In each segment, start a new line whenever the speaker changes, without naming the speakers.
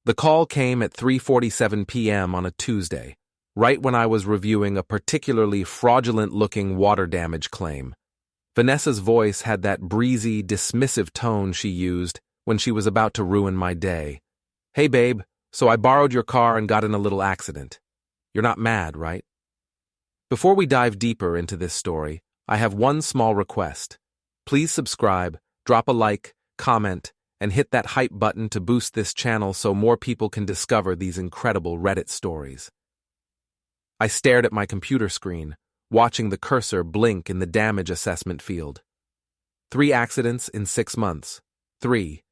The call came at 3:47 p.m. on a Tuesday, right when I was reviewing a particularly fraudulent-looking water damage claim. Vanessa's voice had that breezy, dismissive tone she used when she was about to ruin my day. "Hey, babe, so I borrowed your car and got in a little accident. You're not mad, right?" Before we dive deeper into this story, I have one small request. Please subscribe, drop a like, comment, and hit that hype button to boost this channel so more people can discover these incredible Reddit stories. I stared at my computer screen, watching the cursor blink in the damage assessment field. 3 accidents in 6 months. 3.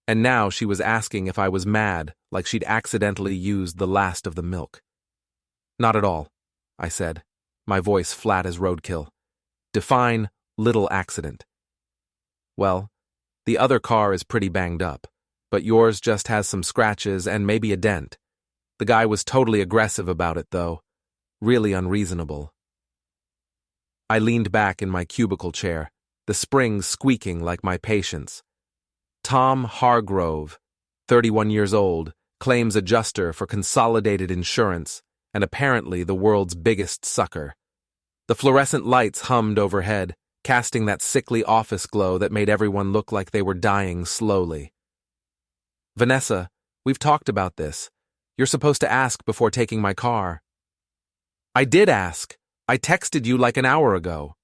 And now she was asking if I was mad, like she'd accidentally used the last of the milk. "Not at all," I said, my voice flat as roadkill. "Define little accident." "Well, the other car is pretty banged up, but yours just has some scratches and maybe a dent. The guy was totally aggressive about it, though. Really unreasonable." I leaned back in my cubicle chair, the springs squeaking like my patience. Tom Hargrove, 31 years old, claims adjuster for Consolidated Insurance, and apparently the world's biggest sucker. The fluorescent lights hummed overhead, casting that sickly office glow that made everyone look like they were dying slowly. "Vanessa, we've talked about this. You're supposed to ask before taking my car." "I did ask. I texted you like an hour ago."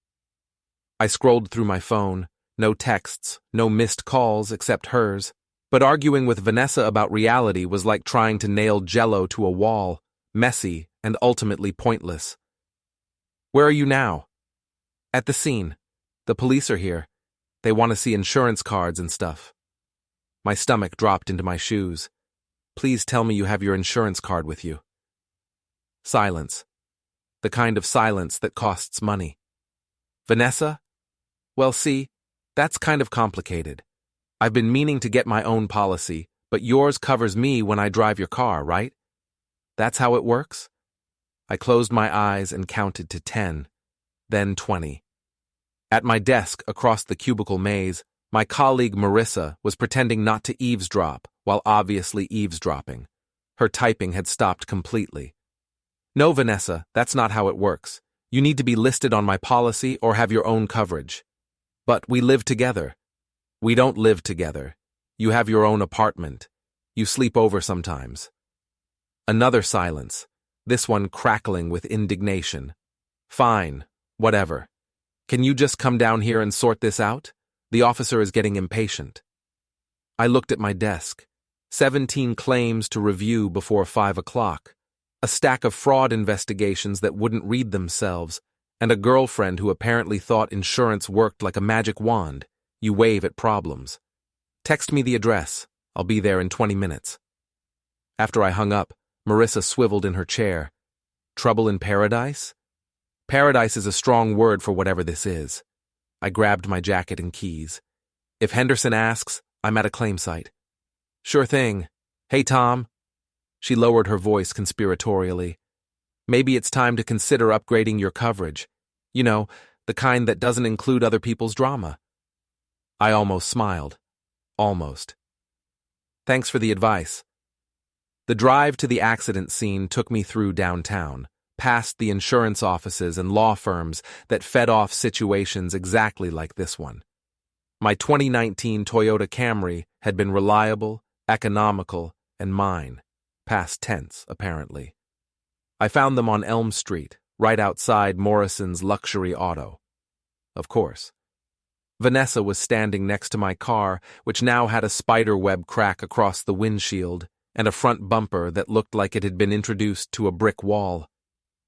I scrolled through my phone. No texts, no missed calls except hers. But arguing with Vanessa about reality was like trying to nail Jell-O to a wall, messy and ultimately pointless. "Where are you now?" "At the scene. The police are here. They want to see insurance cards and stuff." My stomach dropped into my shoes. "Please tell me you have your insurance card with you." Silence. The kind of silence that costs money. "Vanessa? Well, see, that's kind of complicated. I've been meaning to get my own policy, but yours covers me when I drive your car, right? That's how it works?" I closed my eyes and counted to 10, then 20. At my desk across the cubicle maze, my colleague Marissa was pretending not to eavesdrop while obviously eavesdropping. Her typing had stopped completely. "No, Vanessa, that's not how it works. You need to be listed on my policy or have your own coverage." "But we live together." "We don't live together. You have your own apartment. You sleep over sometimes." Another silence, this one crackling with indignation. "Fine, whatever. Can you just come down here and sort this out? The officer is getting impatient." I looked at my desk. 17 claims to review before 5 o'clock. A stack of fraud investigations that wouldn't read themselves, and a girlfriend who apparently thought insurance worked like a magic wand. You wave at problems. "Text me the address. I'll be there in 20 minutes. After I hung up, Marissa swiveled in her chair. "Trouble in paradise?" "Paradise is a strong word for whatever this is." I grabbed my jacket and keys. "If Henderson asks, I'm at a claim site." "Sure thing. Hey, Tom." She lowered her voice conspiratorially. "Maybe it's time to consider upgrading your coverage. You know, the kind that doesn't include other people's drama." I almost smiled. Almost. "Thanks for the advice." The drive to the accident scene took me through downtown, past the insurance offices and law firms that fed off situations exactly like this one. My 2019 Toyota Camry had been reliable, economical, and mine. Past tense, apparently. I found them on Elm Street, right outside Morrison's Luxury Auto. Of course. Vanessa was standing next to my car, which now had a spiderweb crack across the windshield and a front bumper that looked like it had been introduced to a brick wall.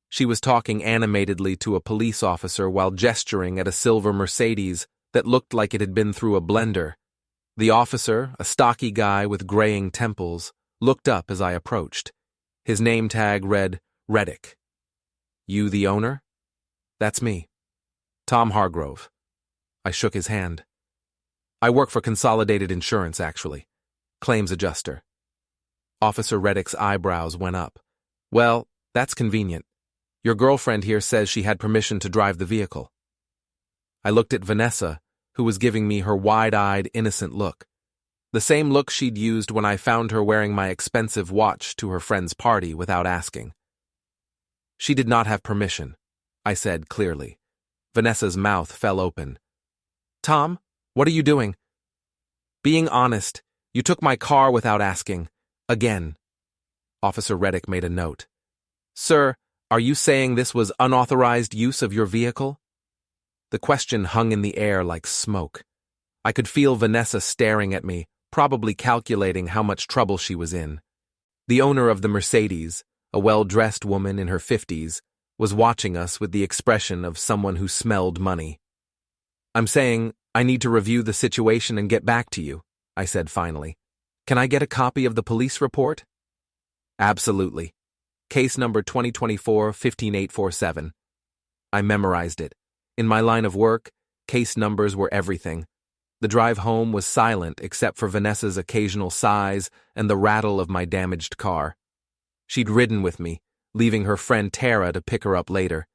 She was talking animatedly to a police officer while gesturing at a silver Mercedes that looked like it had been through a blender. The officer, a stocky guy with graying temples, looked up as I approached. His name tag read, Reddick. "You the owner?" "That's me. Tom Hargrove." I shook his hand. "I work for Consolidated Insurance, actually. Claims adjuster." Officer Reddick's eyebrows went up. "Well, that's convenient. Your girlfriend here says she had permission to drive the vehicle." I looked at Vanessa, who was giving me her wide-eyed, innocent look. The same look she'd used when I found her wearing my expensive watch to her friend's party without asking. She did not have permission, I said clearly. Vanessa's mouth fell open. Tom, what are you doing? Being honest, you took my car without asking. Again. Officer Reddick made a note. Sir, are you saying this was unauthorized use of your vehicle? The question hung in the air like smoke. I could feel Vanessa staring at me, probably calculating how much trouble she was in. The owner of the Mercedes, a well-dressed woman in her 50s, was watching us with the expression of someone who smelled money. I'm saying, I need to review the situation and get back to you, I said finally. Can I get a copy of the police report? Absolutely. Case number 2024-15847. I memorized it. In my line of work, case numbers were everything. The drive home was silent except for Vanessa's occasional sighs and the rattle of my damaged car. She'd ridden with me, leaving her friend Tara to pick her up later.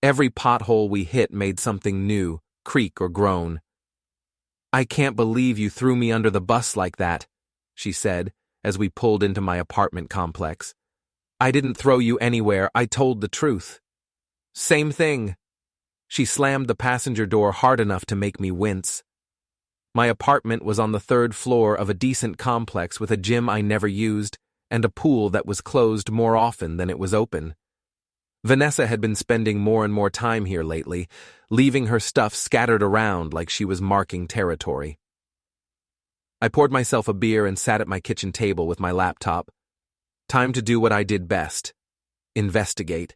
Every pothole we hit made something new, creak or groan. I can't believe you threw me under the bus like that, she said, as we pulled into my apartment complex. I didn't throw you anywhere, I told the truth. Same thing. She slammed the passenger door hard enough to make me wince. My apartment was on the 3rd floor of a decent complex with a gym I never used and a pool that was closed more often than it was open. Vanessa had been spending more and more time here lately, leaving her stuff scattered around like she was marking territory. I poured myself a beer and sat at my kitchen table with my laptop. Time to do what I did best: investigate.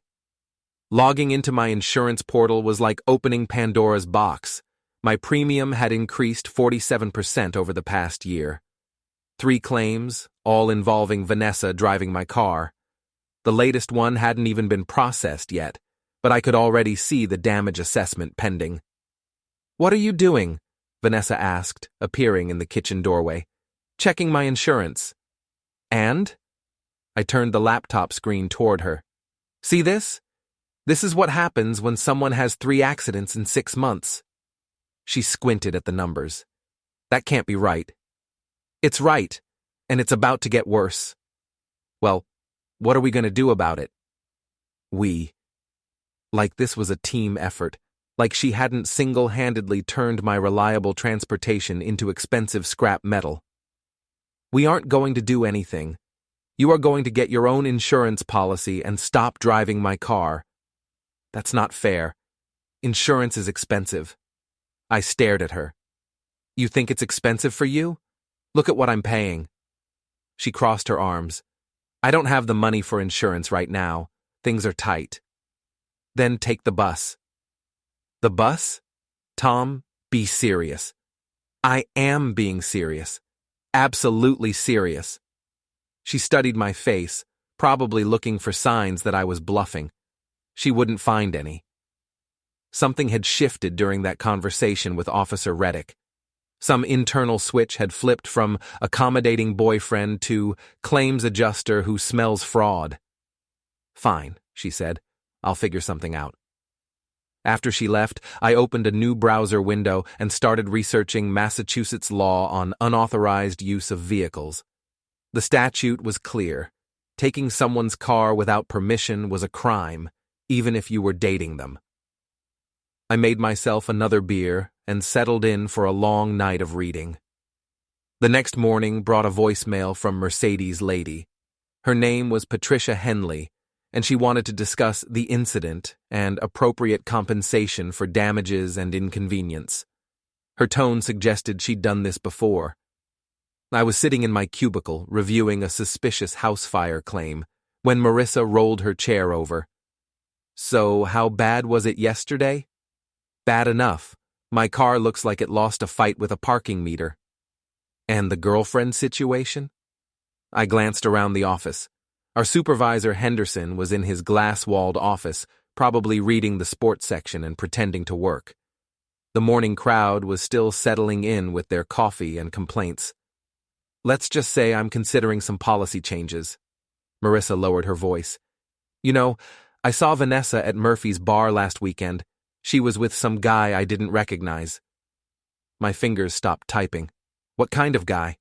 Logging into my insurance portal was like opening Pandora's box. My premium had increased 47% over the past year. 3 claims, all involving Vanessa driving my car. The latest one hadn't even been processed yet, but I could already see the damage assessment pending. What are you doing? Vanessa asked, appearing in the kitchen doorway. Checking my insurance. And? I turned the laptop screen toward her. See this? This is what happens when someone has 3 accidents in 6 months. She squinted at the numbers. That can't be right. It's right, and it's about to get worse. Well, what are we going to do about it? We. Like this was a team effort, like she hadn't single-handedly turned my reliable transportation into expensive scrap metal. We aren't going to do anything. You are going to get your own insurance policy and stop driving my car. That's not fair. Insurance is expensive. I stared at her. You think it's expensive for you? Look at what I'm paying. She crossed her arms. I don't have the money for insurance right now. Things are tight. Then take the bus. The bus? Tom, be serious. I am being serious. Absolutely serious. She studied my face, probably looking for signs that I was bluffing. She wouldn't find any. Something had shifted during that conversation with Officer Reddick. Some internal switch had flipped from accommodating boyfriend to claims adjuster who smells fraud. Fine, she said. I'll figure something out. After she left, I opened a new browser window and started researching Massachusetts law on unauthorized use of vehicles. The statute was clear. Taking someone's car without permission was a crime, even if you were dating them. I made myself another beer and settled in for a long night of reading. The next morning brought a voicemail from Mercedes Lady. Her name was Patricia Henley, and she wanted to discuss the incident and appropriate compensation for damages and inconvenience. Her tone suggested she'd done this before. I was sitting in my cubicle reviewing a suspicious house fire claim when Marissa rolled her chair over. So, how bad was it yesterday? Bad enough. My car looks like it lost a fight with a parking meter. And the girlfriend situation? I glanced around the office. Our supervisor, Henderson, was in his glass-walled office, probably reading the sports section and pretending to work. The morning crowd was still settling in with their coffee and complaints. Let's just say I'm considering some policy changes. Marissa lowered her voice. You know, I saw Vanessa at Murphy's bar last weekend. She was with some guy I didn't recognize. My fingers stopped typing. What kind of guy?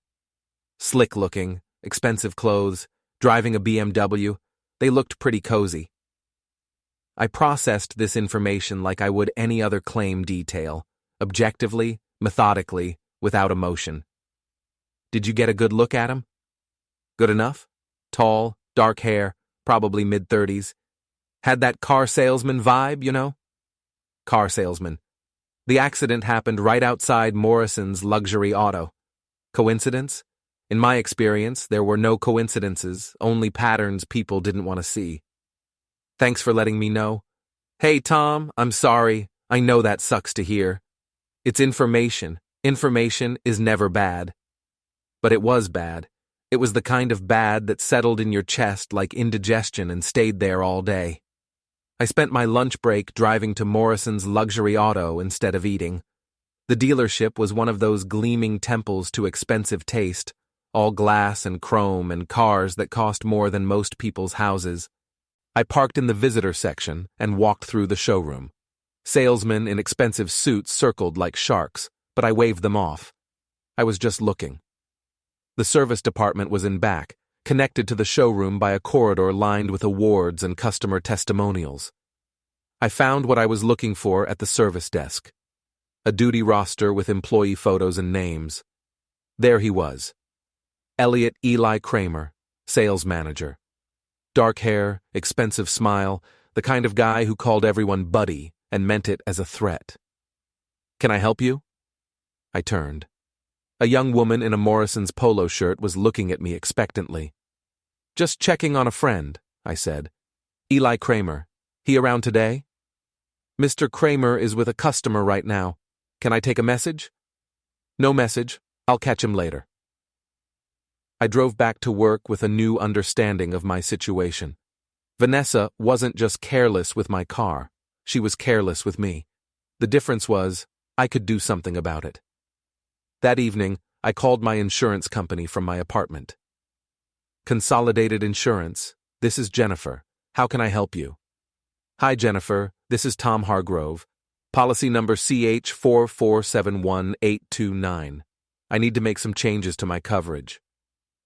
Slick-looking, expensive clothes, driving a BMW. They looked pretty cozy. I processed this information like I would any other claim detail, objectively, methodically, without emotion. Did you get a good look at him? Good enough? Tall, dark hair, probably mid-30s. Had that car salesman vibe, you know? Car salesman. The accident happened right outside Morrison's luxury auto. Coincidence? In my experience, there were no coincidences, only patterns people didn't want to see. Thanks for letting me know. Hey, Tom, I'm sorry. I know that sucks to hear. It's information. Information is never bad. But it was bad. It was the kind of bad that settled in your chest like indigestion and stayed there all day. I spent my lunch break driving to Morrison's luxury auto instead of eating. The dealership was one of those gleaming temples to expensive taste, all glass and chrome and cars that cost more than most people's houses. I parked in the visitor section and walked through the showroom. Salesmen in expensive suits circled like sharks, but I waved them off. I was just looking. The service department was in back, connected to the showroom by a corridor lined with awards and customer testimonials. I found what I was looking for at the service desk. A duty roster with employee photos and names. There he was. Elliot Eli Kramer, sales manager. Dark hair, expensive smile, the kind of guy who called everyone buddy and meant it as a threat. Can I help you? I turned. A young woman in a Morrison's polo shirt was looking at me expectantly. Just checking on a friend, I said. Eli Kramer. He around today? Mr. Kramer is with a customer right now. Can I take a message? No message. I'll catch him later. I drove back to work with a new understanding of my situation. Vanessa wasn't just careless with my car. She was careless with me. The difference was, I could do something about it. That evening, I called my insurance company from my apartment. Consolidated Insurance, this is Jennifer. How can I help you? Hi, Jennifer. This is Tom Hargrove. Policy number CH4471829. I need to make some changes to my coverage.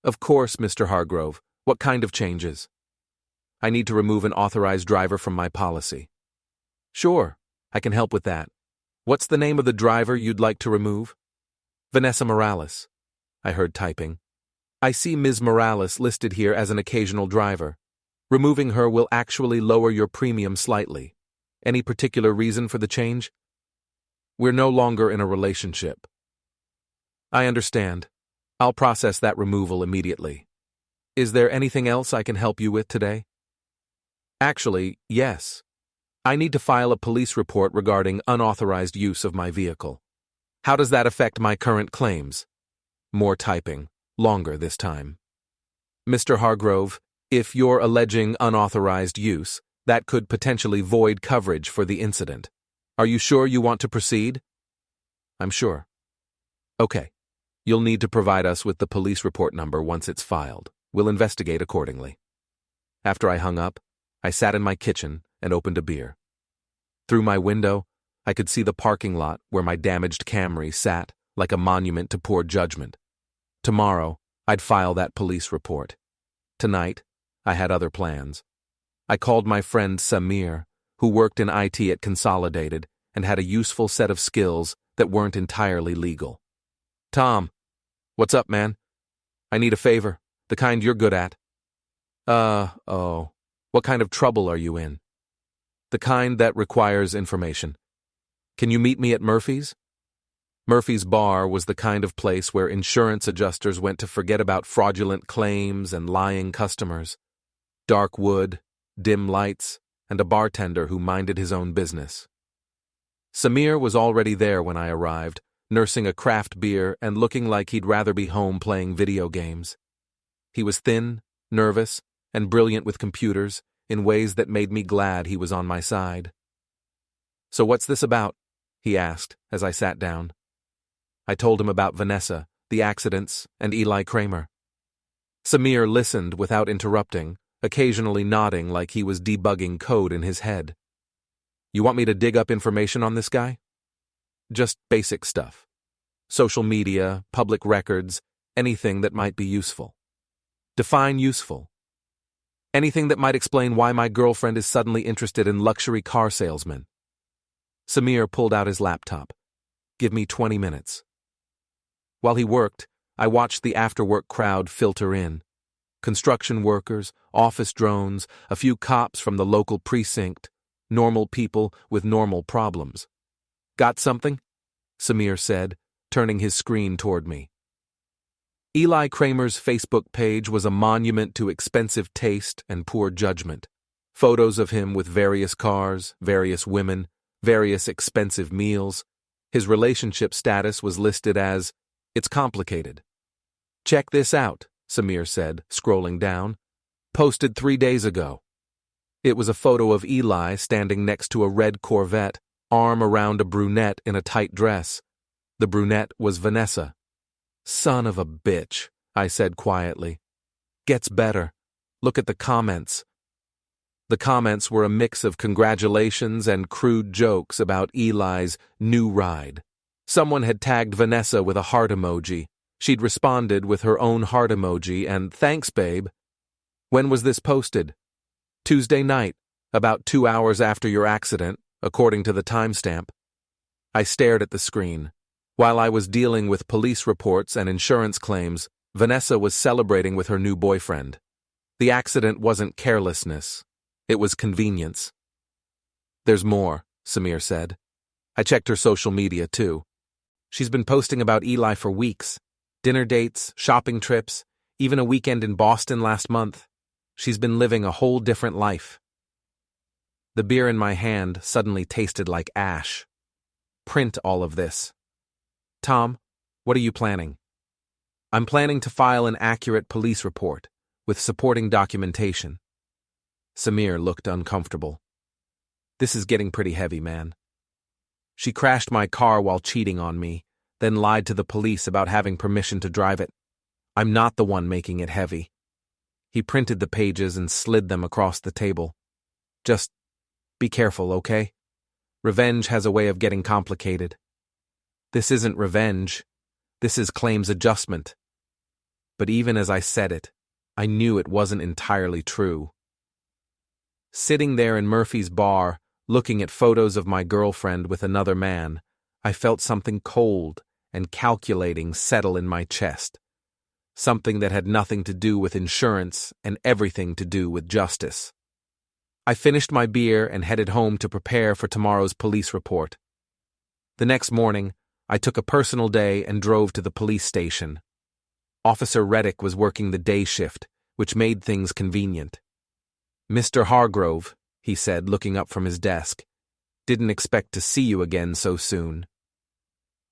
Of course, Mr. Hargrove. What kind of changes? I need to remove an authorized driver from my policy. Sure, I can help with that. What's the name of the driver you'd like to remove? Vanessa Morales. I heard typing. I see Ms. Morales listed here as an occasional driver. Removing her will actually lower your premium slightly. Any particular reason for the change? We're no longer in a relationship. I understand. I'll process that removal immediately. Is there anything else I can help you with today? Actually, yes. I need to file a police report regarding unauthorized use of my vehicle. How does that affect my current claims? More typing, longer this time. Mr. Hargrove, if you're alleging unauthorized use, that could potentially void coverage for the incident. Are you sure you want to proceed? I'm sure. Okay. You'll need to provide us with the police report number once it's filed. We'll investigate accordingly. After I hung up, I sat in my kitchen and opened a beer. Through my window, I could see the parking lot where my damaged Camry sat like a monument to poor judgment. Tomorrow, I'd file that police report. Tonight, I had other plans. I called my friend Samir, who worked in IT at Consolidated and had a useful set of skills that weren't entirely legal. Tom, what's up, man? I need a favor, the kind you're good at. What kind of trouble are you in? The kind that requires information. Can you meet me at Murphy's? Murphy's Bar was the kind of place where insurance adjusters went to forget about fraudulent claims and lying customers. Dark wood, dim lights, and a bartender who minded his own business. Samir was already there when I arrived, nursing a craft beer and looking like he'd rather be home playing video games. He was thin, nervous, and brilliant with computers in ways that made me glad he was on my side. So what's this about? He asked as I sat down. I told him about Vanessa, the accidents, and Eli Kramer. Samir listened without interrupting, occasionally nodding like he was debugging code in his head. You want me to dig up information on this guy? Just basic stuff. Social media, public records, Anything that might be useful. Define useful. Anything that might explain why my girlfriend is suddenly interested in luxury car salesmen. Samir pulled out his laptop. Give me 20 minutes. While he worked, I watched the after-work crowd filter in. Construction workers, office drones, a few cops from the local precinct, normal people with normal problems. Got something? Samir said, turning his screen toward me. Eli Kramer's Facebook page was a monument to expensive taste and poor judgment. Photos of him with various cars, various women, various expensive meals. His relationship status was listed as, "It's complicated." Check this out, Samir said, scrolling down. Posted 3 days ago. It was a photo of Eli standing next to a red Corvette, arm around a brunette in a tight dress. The brunette was Vanessa. Son of a bitch, I said quietly. Gets better. Look at the comments. The comments were a mix of congratulations and crude jokes about Eli's new ride. Someone had tagged Vanessa with a heart emoji. She'd responded with her own heart emoji and "Thanks, babe." When was this posted? Tuesday night, about 2 hours after your accident, according to the timestamp. I stared at the screen. While I was dealing with police reports and insurance claims, Vanessa was celebrating with her new boyfriend. The accident wasn't carelessness. It was convenience. There's more, Samir said. I checked her social media, too. She's been posting about Eli for weeks. Dinner dates, shopping trips, even a weekend in Boston last month. She's been living a whole different life. The beer in my hand suddenly tasted like ash. Print all of this. Tom, what are you planning? I'm planning to file an accurate police report with supporting documentation. Samir looked uncomfortable. This is getting pretty heavy, man. She crashed my car while cheating on me, then lied to the police about having permission to drive it. I'm not the one making it heavy. He printed the pages and slid them across the table. Just be careful, okay? Revenge has a way of getting complicated. This isn't revenge. This is claims adjustment. But even as I said it, I knew it wasn't entirely true. Sitting there in Murphy's bar, looking at photos of my girlfriend with another man, I felt something cold and calculating settle in my chest. Something that had nothing to do with insurance and everything to do with justice. I finished my beer and headed home to prepare for tomorrow's police report. The next morning, I took a personal day and drove to the police station. Officer Reddick was working the day shift, which made things convenient. Mr. Hargrove, he said, looking up from his desk, didn't expect to see you again so soon.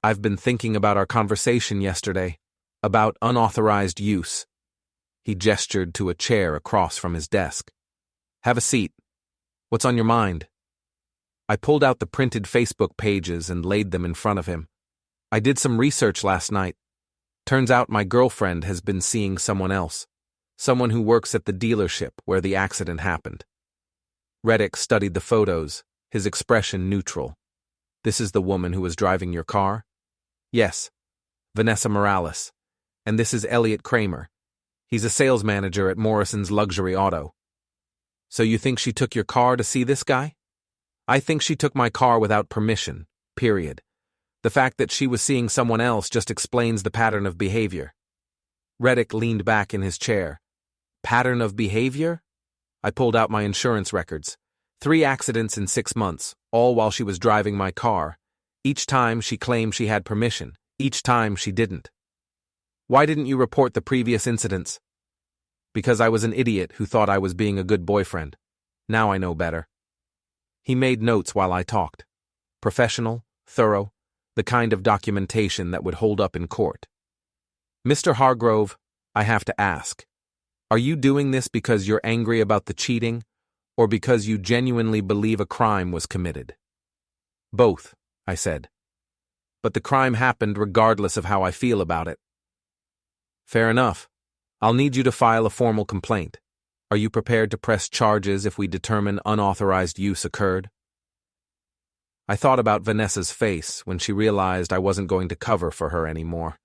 I've been thinking about our conversation yesterday, about unauthorized use. He gestured to a chair across from his desk. Have a seat. What's on your mind? I pulled out the printed Facebook pages and laid them in front of him. I did some research last night. Turns out my girlfriend has been seeing someone else, someone who works at the dealership where the accident happened. Reddick studied the photos, his expression neutral. This is the woman who was driving your car? Yes, Vanessa Morales. And this is Elliot Kramer. He's a sales manager at Morrison's Luxury Auto. So you think she took your car to see this guy? I think she took my car without permission, period. The fact that she was seeing someone else just explains the pattern of behavior. Reddick leaned back in his chair. Pattern of behavior? I pulled out my insurance records. 3 accidents in 6 months, all while she was driving my car. Each time she claimed she had permission. Each time she didn't. Why didn't you report the previous incidents? Because I was an idiot who thought I was being a good boyfriend. Now I know better. He made notes while I talked. Professional, thorough, the kind of documentation that would hold up in court. Mr. Hargrove, I have to ask, are you doing this because you're angry about the cheating, or because you genuinely believe a crime was committed? Both, I said. But the crime happened regardless of how I feel about it. Fair enough. I'll need you to file a formal complaint. Are you prepared to press charges if we determine unauthorized use occurred? I thought about Vanessa's face when she realized I wasn't going to cover for her anymore.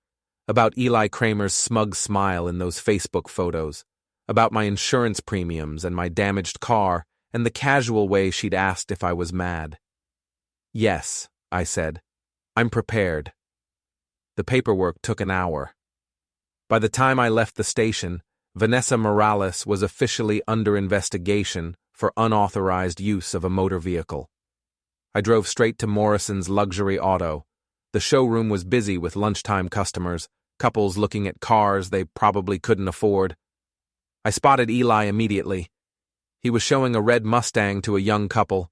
About Eli Kramer's smug smile in those Facebook photos, about my insurance premiums and my damaged car, and the casual way she'd asked if I was mad. Yes, I said. I'm prepared. The paperwork took an hour. By the time I left the station, Vanessa Morales was officially under investigation for unauthorized use of a motor vehicle. I drove straight to Morrison's luxury auto. The showroom was busy with lunchtime customers, couples looking at cars they probably couldn't afford. I spotted Eli immediately. He was showing a red Mustang to a young couple,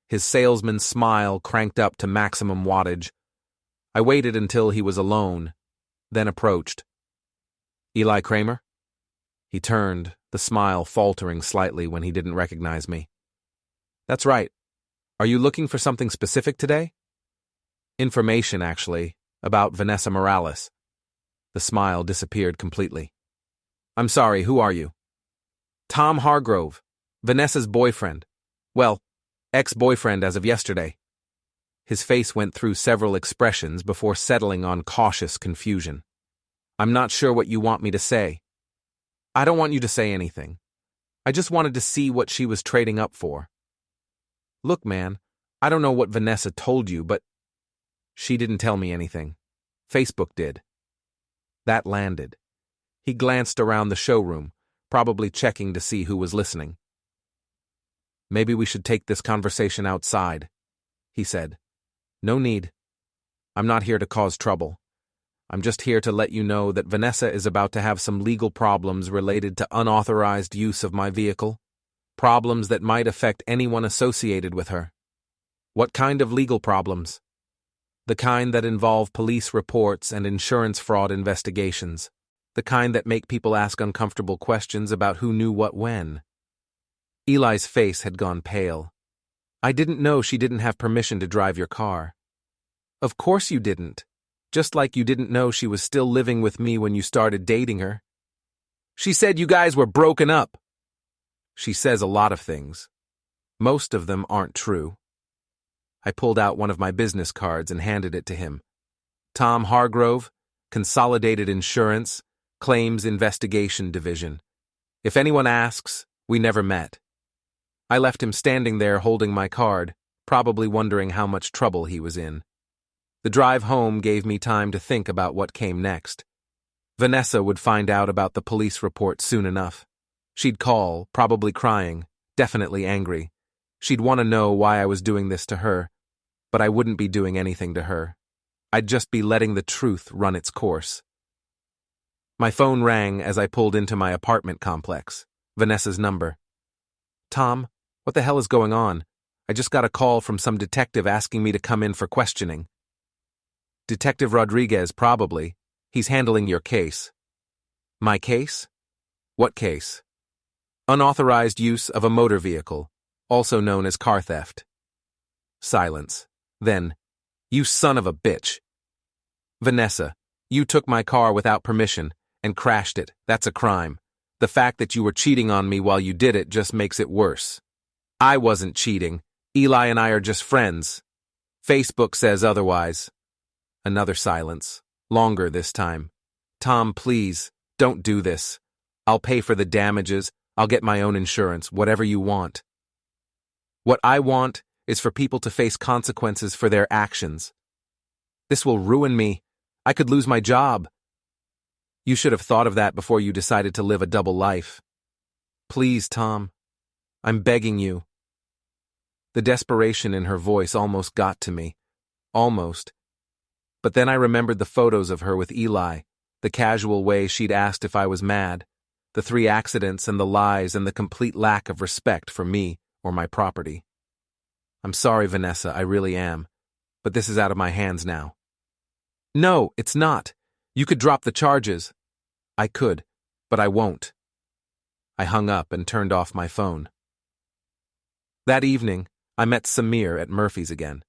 his salesman's smile cranked up to maximum wattage. I waited until he was alone, then approached. Eli Kramer? He turned, the smile faltering slightly when he didn't recognize me. That's right. Are you looking for something specific today? Information, actually, about Vanessa Morales. The smile disappeared completely. I'm sorry, who are you? Tom Hargrove, Vanessa's boyfriend. Well, ex-boyfriend as of yesterday. His face went through several expressions before settling on cautious confusion. I'm not sure what you want me to say. I don't want you to say anything. I just wanted to see what she was trading up for. Look, man, I don't know what Vanessa told you, but she didn't tell me anything. Facebook did. That landed. He glanced around the showroom, probably checking to see who was listening. Maybe we should take this conversation outside, he said. No need. I'm not here to cause trouble. I'm just here to let you know that Vanessa is about to have some legal problems related to unauthorized use of my vehicle. Problems that might affect anyone associated with her. What kind of legal problems? The kind that involve police reports and insurance fraud investigations. The kind that make people ask uncomfortable questions about who knew what when. Eli's face had gone pale. I didn't know she didn't have permission to drive your car. Of course you didn't. Just like you didn't know she was still living with me when you started dating her. She said you guys were broken up. She says a lot of things. Most of them aren't true. I pulled out one of my business cards and handed it to him. Tom Hargrove, Consolidated Insurance, Claims Investigation Division. If anyone asks, we never met. I left him standing there holding my card, probably wondering how much trouble he was in. The drive home gave me time to think about what came next. Vanessa would find out about the police report soon enough. She'd call, probably crying, definitely angry. She'd want to know why I was doing this to her, but I wouldn't be doing anything to her. I'd just be letting the truth run its course. My phone rang as I pulled into my apartment complex. Vanessa's number. Tom, what the hell is going on? I just got a call from some detective asking me to come in for questioning. Detective Rodriguez, probably. He's handling your case. My case? What case? Unauthorized use of a motor vehicle, also known as car theft. Silence. Then, you son of a bitch. Vanessa, you took my car without permission and crashed it. That's a crime. The fact that you were cheating on me while you did it just makes it worse. I wasn't cheating. Eli and I are just friends. Facebook says otherwise. Another silence. Longer this time. Tom, please, don't do this. I'll pay for the damages. I'll get my own insurance, whatever you want. What I want is for people to face consequences for their actions. This will ruin me. I could lose my job. You should have thought of that before you decided to live a double life. Please, Tom. I'm begging you. The desperation in her voice almost got to me. Almost. But then I remembered the photos of her with Eli, the casual way she'd asked if I was mad, the 3 accidents and the lies and the complete lack of respect for me or my property. I'm sorry, Vanessa, I really am. But this is out of my hands now. No, it's not. You could drop the charges. I could, but I won't. I hung up and turned off my phone. That evening, I met Samir at Murphy's again.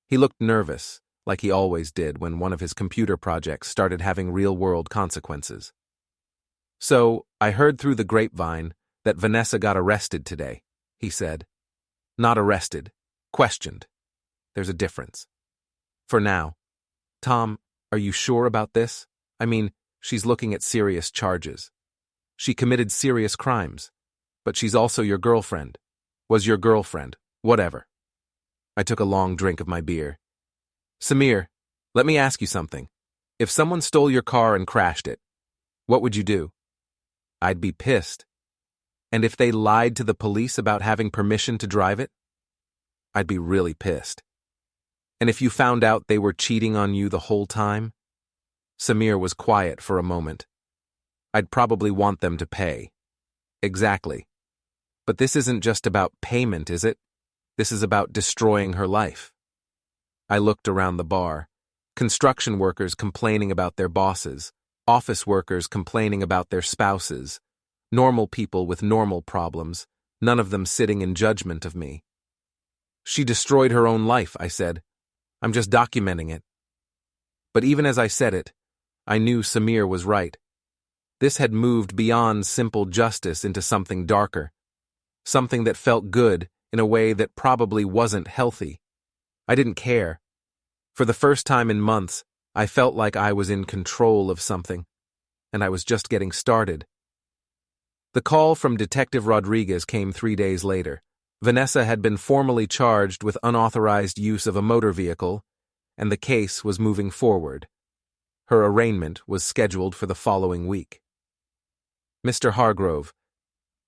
He looked nervous, like he always did when one of his computer projects started having real-world consequences. So, I heard through the grapevine that Vanessa got arrested today, he said. Not arrested, questioned. There's a difference. For now. Tom, are you sure about this? I mean, she's looking at serious charges. She committed serious crimes. But she's also your girlfriend. Was your girlfriend. Whatever. I took a long drink of my beer. Samir, let me ask you something. If someone stole your car and crashed it, what would you do? I'd be pissed. And if they lied to the police about having permission to drive it? I'd be really pissed. And if you found out they were cheating on you the whole time? Samir was quiet for a moment. I'd probably want them to pay. Exactly. But this isn't just about payment, is it? This is about destroying her life. I looked around the bar. Construction workers complaining about their bosses, office workers complaining about their spouses, normal people with normal problems, none of them sitting in judgment of me. She destroyed her own life, I said. I'm just documenting it. But even as I said it, I knew Samir was right. This had moved beyond simple justice into something darker, something that felt good in a way that probably wasn't healthy. I didn't care. For the first time in months, I felt like I was in control of something, and I was just getting started. The call from Detective Rodriguez came 3 days later. Vanessa had been formally charged with unauthorized use of a motor vehicle, and the case was moving forward. Her arraignment was scheduled for the following week. Mr. Hargrove,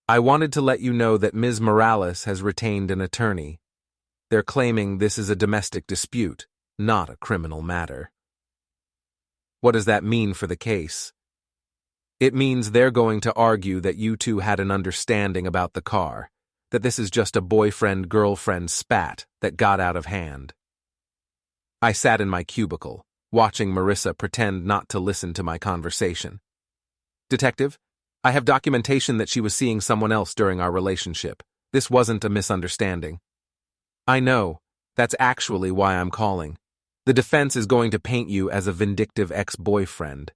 I wanted to let you know that Ms. Morales has retained an attorney. They're claiming this is a domestic dispute, not a criminal matter. What does that mean for the case? It means they're going to argue that you two had an understanding about the car, that this is just a boyfriend-girlfriend spat that got out of hand. I sat in my cubicle, watching Marissa pretend not to listen to my conversation. Detective, I have documentation that she was seeing someone else during our relationship. This wasn't a misunderstanding. I know. That's actually why I'm calling. The defense is going to paint you as a vindictive ex-boyfriend.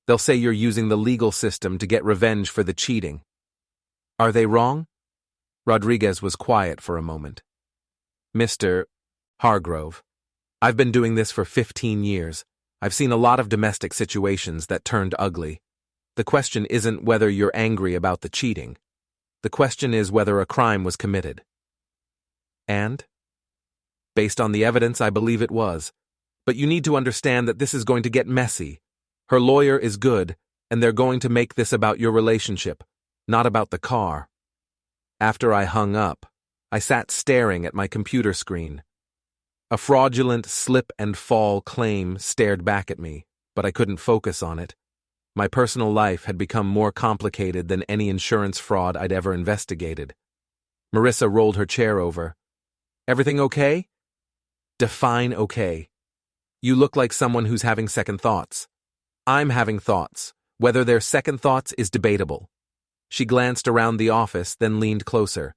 They'll say you're using the legal system to get revenge for the cheating. Are they wrong? Rodriguez was quiet for a moment. Mr. Hargrove, I've been doing this for 15 years. I've seen a lot of domestic situations that turned ugly. The question isn't whether you're angry about the cheating. The question is whether a crime was committed. And? Based on the evidence, I believe it was. But you need to understand that this is going to get messy. Her lawyer is good, and they're going to make this about your relationship, not about the car. After I hung up, I sat staring at my computer screen. A fraudulent slip-and-fall claim stared back at me, but I couldn't focus on it. My personal life had become more complicated than any insurance fraud I'd ever investigated. Marissa rolled her chair over. Everything okay? Define okay. You look like someone who's having second thoughts. I'm having thoughts. Whether they're second thoughts is debatable. She glanced around the office, then leaned closer.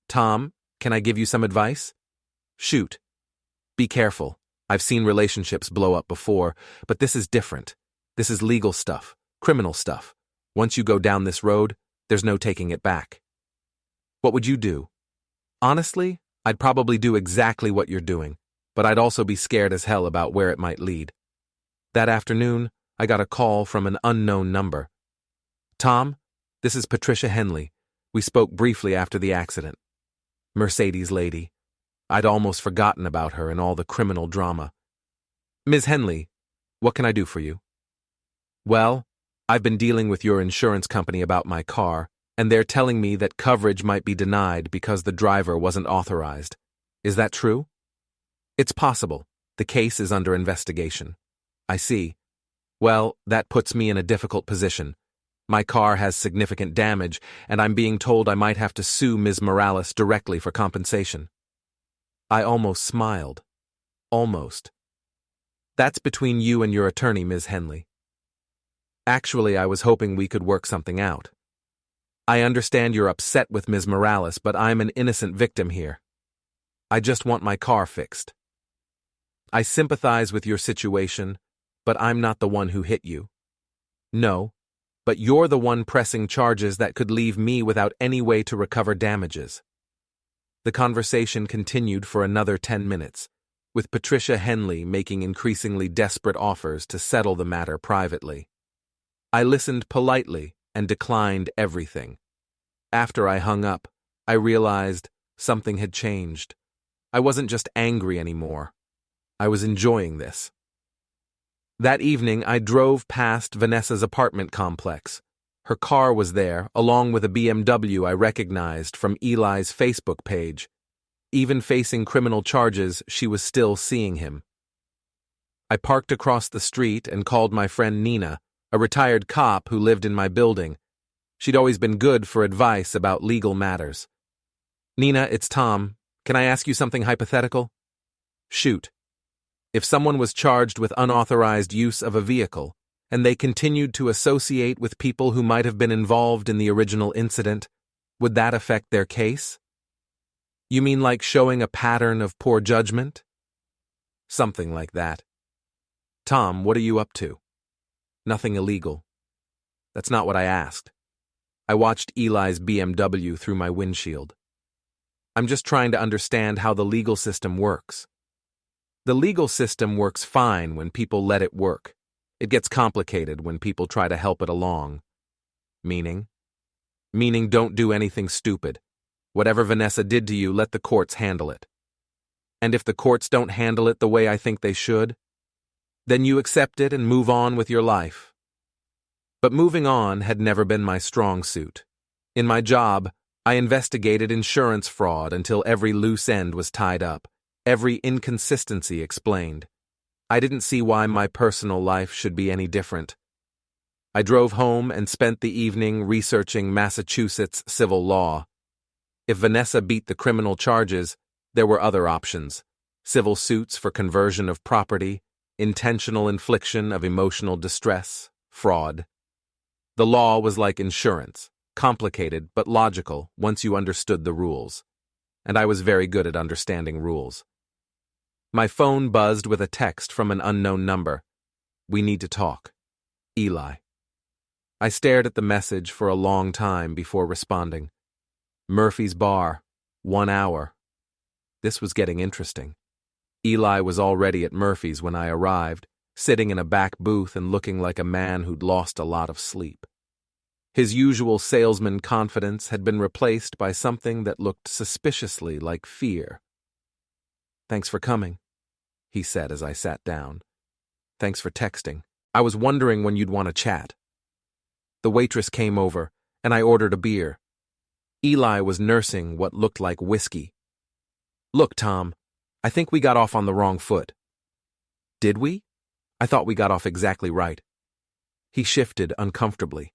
Tom, can I give you some advice? Shoot. Be careful. I've seen relationships blow up before, but this is different. This is legal stuff, criminal stuff. Once you go down this road, there's no taking it back. What would you do? Honestly, I'd probably do exactly what you're doing, but I'd also be scared as hell about where it might lead. That afternoon, I got a call from an unknown number. Tom, this is Patricia Henley. We spoke briefly after the accident. Mercedes lady. I'd almost forgotten about her and all the criminal drama. Ms. Henley, what can I do for you? Well, I've been dealing with your insurance company about my car, and they're telling me that coverage might be denied because the driver wasn't authorized. Is that true? It's possible. The case is under investigation. I see. Well, that puts me in a difficult position. My car has significant damage, and I'm being told I might have to sue Ms. Morales directly for compensation. I almost smiled. Almost. That's between you and your attorney, Ms. Henley. Actually, I was hoping we could work something out. I understand you're upset with Ms. Morales, but I'm an innocent victim here. I just want my car fixed. I sympathize with your situation, but I'm not the one who hit you. No, but you're the one pressing charges that could leave me without any way to recover damages. The conversation continued for another 10 minutes. with Patricia Henley making increasingly desperate offers to settle the matter privately. I listened politely and declined everything. After I hung up, I realized something had changed. I wasn't just angry anymore. I was enjoying this. That evening, I drove past Vanessa's apartment complex. Her car was there, along with a BMW I recognized from Eli's Facebook page. Even facing criminal charges, she was still seeing him. I parked across the street and called my friend Nina, a retired cop who lived in my building. She'd always been good for advice about legal matters. "Nina, it's Tom. Can I ask you something hypothetical?" "Shoot." "If someone was charged with unauthorized use of a vehicle, and they continued to associate with people who might have been involved in the original incident, would that affect their case?" "You mean like showing a pattern of poor judgment?" "Something like that." "Tom, what are you up to?" "Nothing illegal." "That's not what I asked." I watched Eli's BMW through my windshield. "I'm just trying to understand how the legal system works." "The legal system works fine when people let it work. It gets complicated when people try to help it along." "Meaning?" "Meaning don't do anything stupid. Whatever Vanessa did to you, let the courts handle it." "And if the courts don't handle it the way I think they should?" "Then you accept it and move on with your life." But moving on had never been my strong suit. In my job, I investigated insurance fraud until every loose end was tied up, every inconsistency explained. I didn't see why my personal life should be any different. I drove home and spent the evening researching Massachusetts civil law. If Vanessa beat the criminal charges, there were other options: civil suits for conversion of property, intentional infliction of emotional distress, fraud. The law was like insurance, complicated but logical once you understood the rules. And I was very good at understanding rules. My phone buzzed with a text from an unknown number. "We need to talk. Eli." I stared at the message for a long time before responding. Murphy's Bar, 1 hour. This was getting interesting. Eli was already at Murphy's when I arrived, sitting in a back booth and looking like a man who'd lost a lot of sleep. His usual salesman confidence had been replaced by something that looked suspiciously like fear. "Thanks for coming," he said as I sat down. "Thanks for texting. I was wondering when you'd want to chat." The waitress came over, and I ordered a beer. Eli was nursing what looked like whiskey. "Look, Tom, I think we got off on the wrong foot." "Did we? I thought we got off exactly right." He shifted uncomfortably.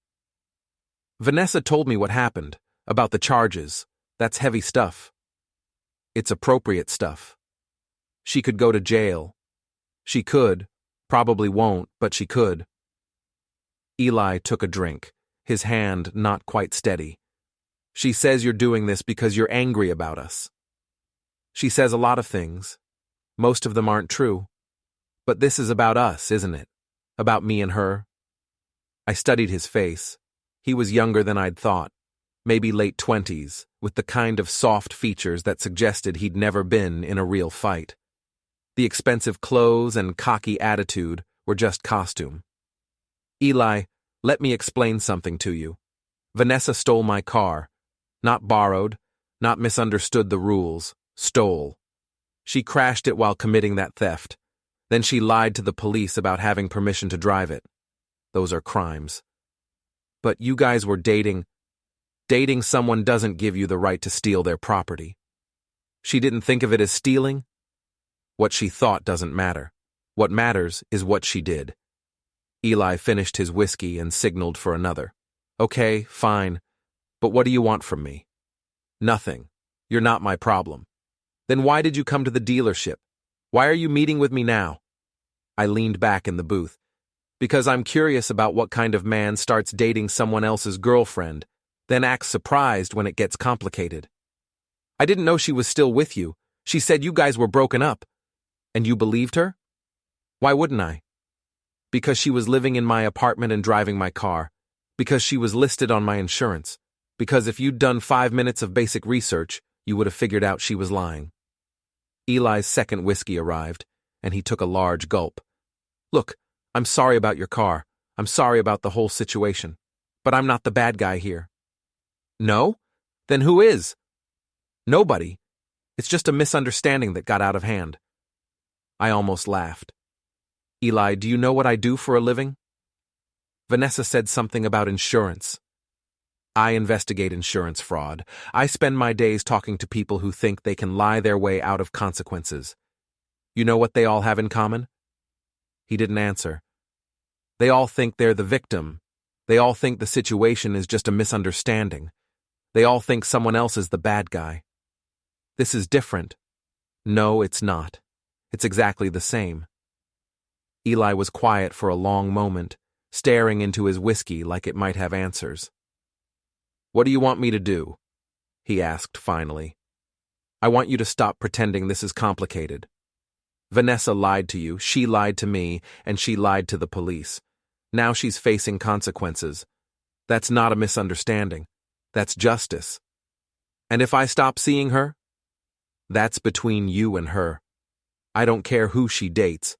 "Vanessa told me what happened, about the charges. That's heavy stuff." "It's appropriate stuff. She could go to jail." "She could. Probably won't, but she could." Eli took a drink, his hand not quite steady. "She says you're doing this because you're angry about us." "She says a lot of things. Most of them aren't true. But this is about us, isn't it? About me and her." I studied his face. He was younger than I'd thought, maybe late 20s, with the kind of soft features that suggested he'd never been in a real fight. The expensive clothes and cocky attitude were just costume. "Eli, let me explain something to you. Vanessa stole my car. Not borrowed, not misunderstood the rules, stole. She crashed it while committing that theft. Then she lied to the police about having permission to drive it. Those are crimes. But you guys were dating. Dating someone doesn't give you the right to steal their property. She didn't think of it as stealing. What she thought doesn't matter. What matters is what she did." Eli finished his whiskey and signaled for another. "Okay, fine. But what do you want from me?" "Nothing. You're not my problem." "Then why did you come to the dealership? Why are you meeting with me now?" I leaned back in the booth. "Because I'm curious about what kind of man starts dating someone else's girlfriend, then acts surprised when it gets complicated." "I didn't know she was still with you. She said you guys were broken up." "And you believed her?" "Why wouldn't I?" "Because she was living in my apartment and driving my car. Because she was listed on my insurance. Because if you'd done 5 minutes of basic research, you would have figured out she was lying." Eli's second whiskey arrived, and he took a large gulp. Look, I'm sorry about your car. I'm sorry about the whole situation. But I'm not the bad guy here. No? Then who is? Nobody. It's just a misunderstanding that got out of hand. I almost laughed. Eli, do you know what I do for a living? Vanessa said something about insurance. I investigate insurance fraud. I spend my days talking to people who think they can lie their way out of consequences. You know what they all have in common? He didn't answer. They all think they're the victim. They all think the situation is just a misunderstanding. They all think someone else is the bad guy. This is different. No, it's not. It's exactly the same. Eli was quiet for a long moment, staring into his whiskey like it might have answers. What do you want me to do? He asked finally. I want you to stop pretending this is complicated. Vanessa lied to you, she lied to me, and she lied to the police. Now she's facing consequences. That's not a misunderstanding. That's justice. And if I stop seeing her? That's between you and her. I don't care who she dates.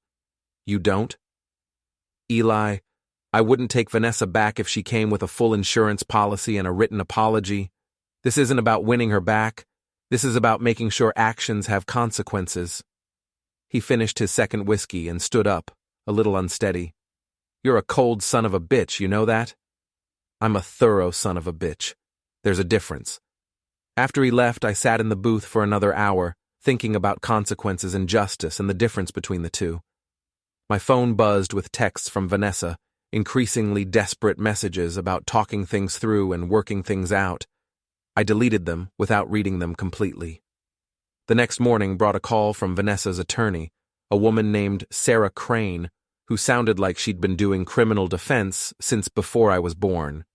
You don't? Eli, I wouldn't take Vanessa back if she came with a full insurance policy and a written apology. This isn't about winning her back. This is about making sure actions have consequences. He finished his second whiskey and stood up, a little unsteady. You're a cold son of a bitch, you know that? I'm a thorough son of a bitch. There's a difference. After he left, I sat in the booth for another hour, thinking about consequences and justice and the difference between the two. My phone buzzed with texts from Vanessa, increasingly desperate messages about talking things through and working things out. I deleted them without reading them completely. The next morning brought a call from Vanessa's attorney, a woman named Sarah Crane, who sounded like she'd been doing criminal defense since before I was born.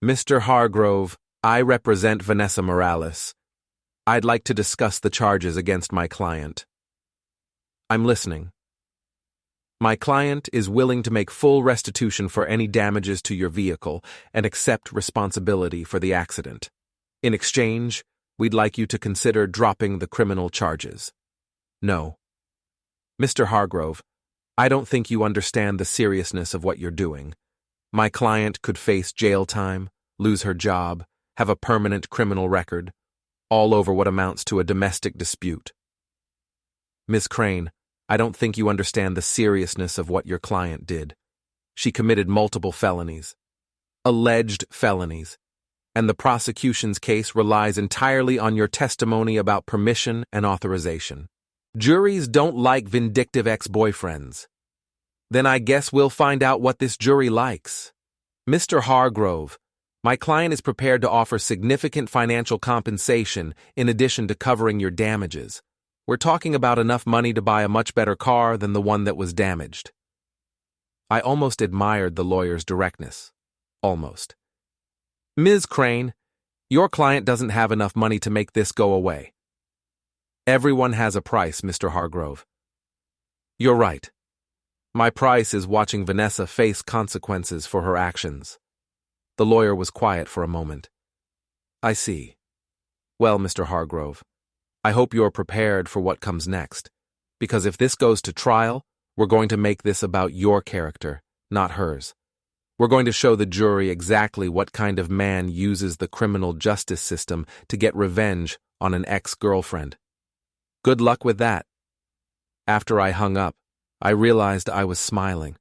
Mr. Hargrove, I represent Vanessa Morales. I'd like to discuss the charges against my client. I'm listening. My client is willing to make full restitution for any damages to your vehicle and accept responsibility for the accident. In exchange, we'd like you to consider dropping the criminal charges. No. Mr. Hargrove, I don't think you understand the seriousness of what you're doing. My client could face jail time, lose her job, have a permanent criminal record, all over what amounts to a domestic dispute. Ms. Crane, I don't think you understand the seriousness of what your client did. She committed multiple felonies. Alleged felonies. And the prosecution's case relies entirely on your testimony about permission and authorization. Juries don't like vindictive ex-boyfriends. Then I guess we'll find out what this jury likes. Mr. Hargrove, my client is prepared to offer significant financial compensation in addition to covering your damages. We're talking about enough money to buy a much better car than the one that was damaged. I almost admired the lawyer's directness. Almost. Ms. Crane, your client doesn't have enough money to make this go away. Everyone has a price, Mr. Hargrove. You're right. My price is watching Vanessa face consequences for her actions. The lawyer was quiet for a moment. I see. Well, Mr. Hargrove, I hope you're prepared for what comes next, because if this goes to trial, we're going to make this about your character, not hers. We're going to show the jury exactly what kind of man uses the criminal justice system to get revenge on an ex-girlfriend. Good luck with that. After I hung up, I realized I was smiling.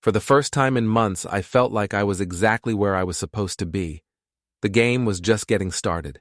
For the first time in months, I felt like I was exactly where I was supposed to be. The game was just getting started.